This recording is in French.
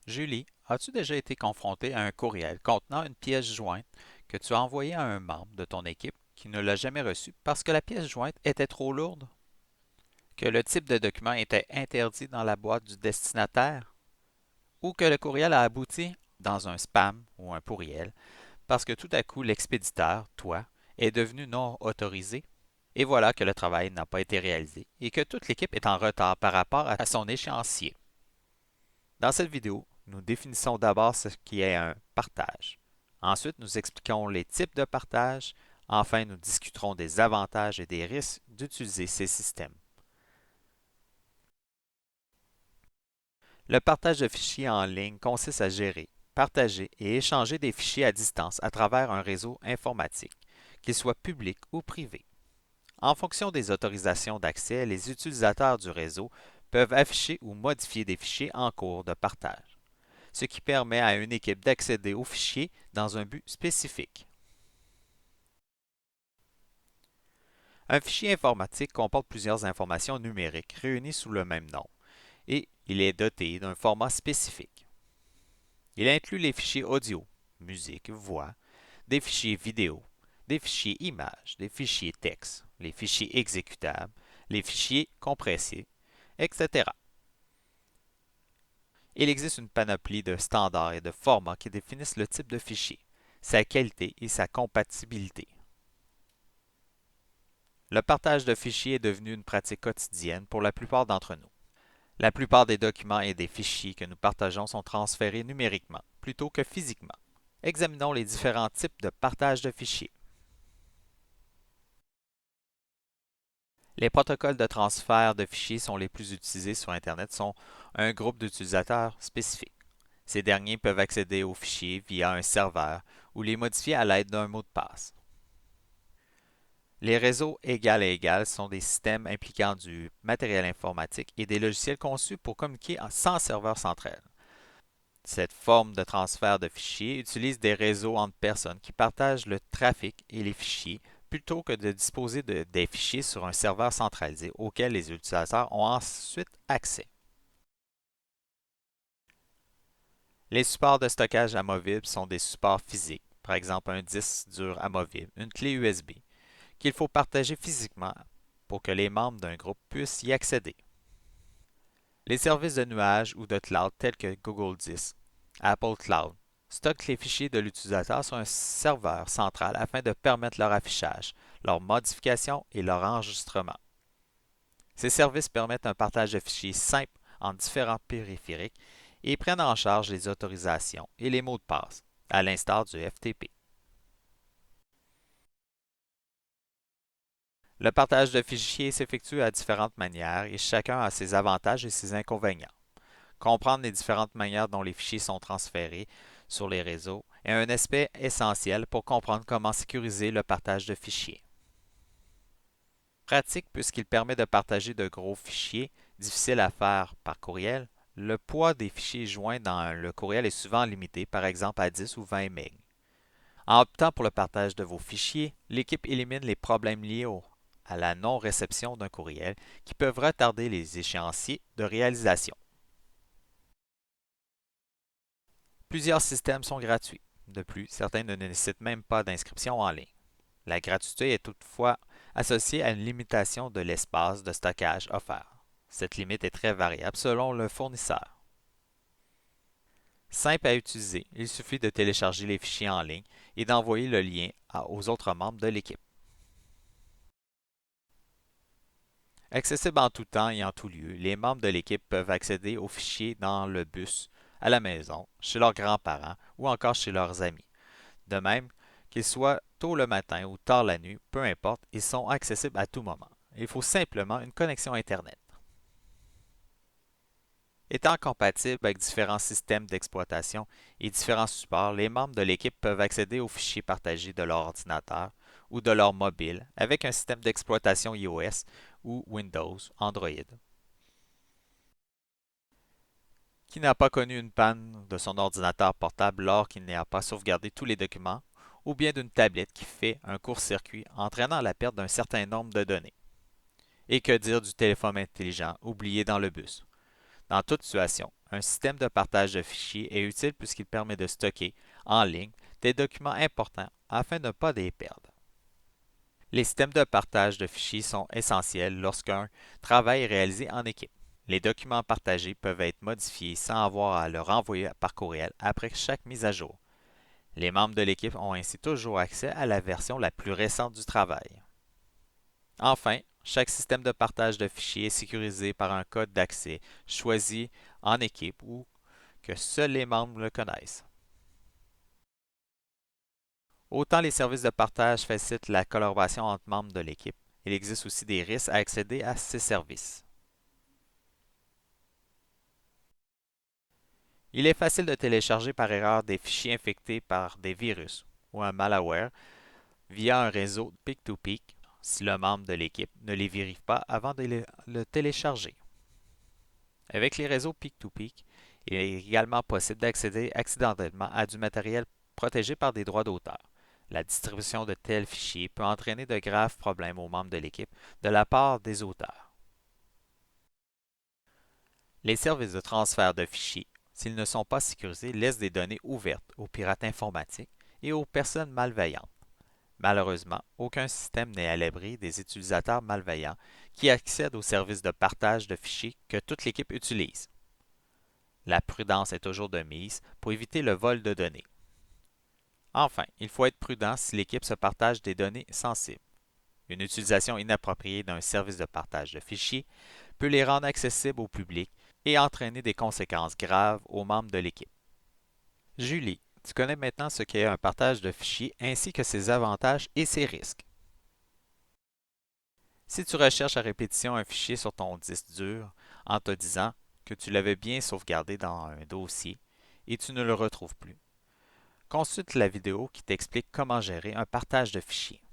Julie, as-tu déjà été confronté à un courriel contenant une pièce jointe que tu as envoyée à un membre de ton équipe qui ne l'a jamais reçue parce que la pièce jointe était trop lourde? Que le type de document était interdit dans la boîte du destinataire? Ou que le courriel a abouti dans un spam ou un pourriel parce que tout à coup l'expéditeur, toi, est devenu non autorisé? Et voilà que le travail n'a pas été réalisé et que toute l'équipe est en retard par rapport à son échéancier. Dans cette vidéo, nous définissons d'abord ce qui est un partage. Ensuite, nous expliquons les types de partage. Enfin, nous discuterons des avantages et des risques d'utiliser ces systèmes. Le partage de fichiers en ligne consiste à gérer, partager et échanger des fichiers à distance à travers un réseau informatique, qu'il soit public ou privé. En fonction des autorisations d'accès, les utilisateurs du réseau peuvent afficher ou modifier des fichiers en cours de partage, ce qui permet à une équipe d'accéder aux fichiers dans un but spécifique. Un fichier informatique comporte plusieurs informations numériques réunies sous le même nom et il est doté d'un format spécifique. Il inclut les fichiers audio, musique, voix, des fichiers vidéo, des fichiers images, des fichiers texte, les fichiers exécutables, les fichiers compressés, etc. Il existe une panoplie de standards et de formats qui définissent le type de fichier, sa qualité et sa compatibilité. Le partage de fichiers est devenu une pratique quotidienne pour la plupart d'entre nous. La plupart des documents et des fichiers que nous partageons sont transférés numériquement plutôt que physiquement. Examinons les différents types de partage de fichiers. Les protocoles de transfert de fichiers sont les plus utilisés sur Internet sont un groupe d'utilisateurs spécifique. Ces derniers peuvent accéder aux fichiers via un serveur ou les modifier à l'aide d'un mot de passe. Les réseaux égal à égal sont des systèmes impliquant du matériel informatique et des logiciels conçus pour communiquer sans serveur central. Cette forme de transfert de fichiers utilise des réseaux entre personnes qui partagent le trafic et les fichiers plutôt que de disposer des fichiers sur un serveur centralisé auquel les utilisateurs ont ensuite accès. Les supports de stockage amovibles sont des supports physiques, par exemple un disque dur amovible, une clé USB, qu'il faut partager physiquement pour que les membres d'un groupe puissent y accéder. Les services de nuage ou de cloud tels que Google Disk, Apple Cloud, stockent les fichiers de l'utilisateur sur un serveur central afin de permettre leur affichage, leur modification et leur enregistrement. Ces services permettent un partage de fichiers simple entre différents périphériques et prennent en charge les autorisations et les mots de passe, à l'instar du FTP. Le partage de fichiers s'effectue à différentes manières et chacun a ses avantages et ses inconvénients. Comprendre les différentes manières dont les fichiers sont transférés sur les réseaux est un aspect essentiel pour comprendre comment sécuriser le partage de fichiers. Pratique puisqu'il permet de partager de gros fichiers difficiles à faire par courriel. Le poids des fichiers joints dans le courriel est souvent limité, par exemple à 10 ou 20 MB. En optant pour le partage de vos fichiers, l'équipe élimine les problèmes liés à la non-réception d'un courriel qui peuvent retarder les échéanciers de réalisation. Plusieurs systèmes sont gratuits. De plus, certains ne nécessitent même pas d'inscription en ligne. La gratuité est toutefois associée à une limitation de l'espace de stockage offert. Cette limite est très variable selon le fournisseur. Simple à utiliser, il suffit de télécharger les fichiers en ligne et d'envoyer le lien aux autres membres de l'équipe. Accessible en tout temps et en tout lieu, les membres de l'équipe peuvent accéder aux fichiers dans le bus, à la maison, chez leurs grands-parents ou encore chez leurs amis. De même, qu'ils soient tôt le matin ou tard la nuit, peu importe, ils sont accessibles à tout moment. Il faut simplement une connexion Internet. Étant compatibles avec différents systèmes d'exploitation et différents supports, les membres de l'équipe peuvent accéder aux fichiers partagés de leur ordinateur ou de leur mobile avec un système d'exploitation iOS ou Windows, Android. Qui n'a pas connu une panne de son ordinateur portable lors qu'il n'a pas sauvegardé tous les documents, ou bien d'une tablette qui fait un court-circuit entraînant la perte d'un certain nombre de données. Et que dire du téléphone intelligent oublié dans le bus? Dans toute situation, un système de partage de fichiers est utile puisqu'il permet de stocker en ligne des documents importants afin de ne pas les perdre. Les systèmes de partage de fichiers sont essentiels lorsqu'un travail est réalisé en équipe. Les documents partagés peuvent être modifiés sans avoir à le renvoyer par courriel après chaque mise à jour. Les membres de l'équipe ont ainsi toujours accès à la version la plus récente du travail. Enfin, chaque système de partage de fichiers est sécurisé par un code d'accès choisi en équipe ou que seuls les membres le connaissent. Autant les services de partage facilitent la collaboration entre membres de l'équipe, il existe aussi des risques à accéder à ces services. Il est facile de télécharger par erreur des fichiers infectés par des virus ou un malware via un réseau peer-to-peer si le membre de l'équipe ne les vérifie pas avant de le télécharger. Avec les réseaux peer-to-peer, il est également possible d'accéder accidentellement à du matériel protégé par des droits d'auteur. La distribution de tels fichiers peut entraîner de graves problèmes aux membres de l'équipe de la part des auteurs. Les services de transfert de fichiers, s'ils ne sont pas sécurisés, laissent des données ouvertes aux pirates informatiques et aux personnes malveillantes. Malheureusement, aucun système n'est à l'abri des utilisateurs malveillants qui accèdent aux services de partage de fichiers que toute l'équipe utilise. La prudence est toujours de mise pour éviter le vol de données. Enfin, il faut être prudent si l'équipe se partage des données sensibles. Une utilisation inappropriée d'un service de partage de fichiers peut les rendre accessibles au public et entraîner des conséquences graves aux membres de l'équipe. Julie, tu connais maintenant ce qu'est un partage de fichiers ainsi que ses avantages et ses risques. Si tu recherches à répétition un fichier sur ton disque dur en te disant que tu l'avais bien sauvegardé dans un dossier et tu ne le retrouves plus, consulte la vidéo qui t'explique comment gérer un partage de fichiers.